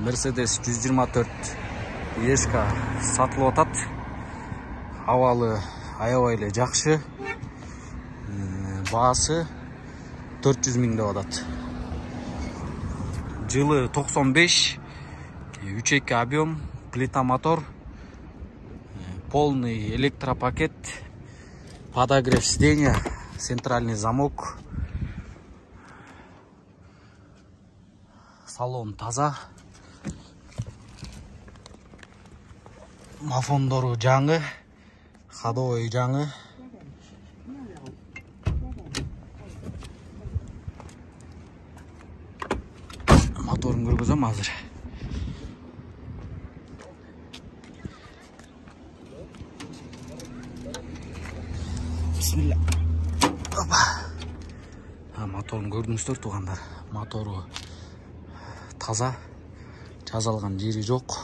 Mercedes 124 ESK сатылып атат. Абалы аябай эле жакшы. Баасы 400 000 деп атат. Жылы 95, 3.2 объем, плита мотор, полный электропакет, подогрев сиденья, центральный замок. Салон таза. Мафондору жаңы, ходовой жаңы. Моторун көргөзөм азыр. Бисмилла. Моторун көрдүңүздөр туугандар. Мотору таза, жазалган жери жок.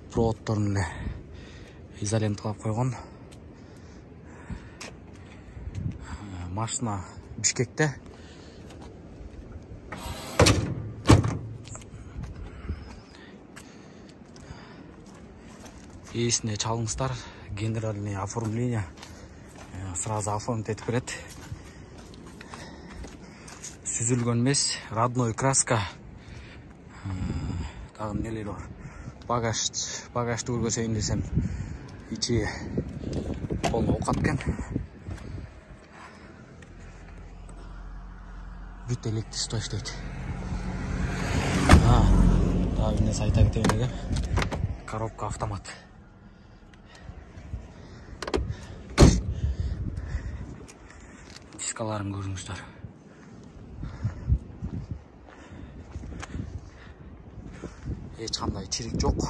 Проводдорун эле изоленткалап койгон. Машина Бишкекте. Эсине чалыңыздар, генеральное оформление сразу оформить этип берет. Сүзүлгөн эмес, родной краска. Дагы нелер бар. Багажды көргөзөйүн десем, ичи полный окат экен. Бүт электричество иштейт. Дагы бир нерсе айта кетейин эле. Коробка автомат. Дискаларын көрүңүздөр. Эч кандай чирик жок.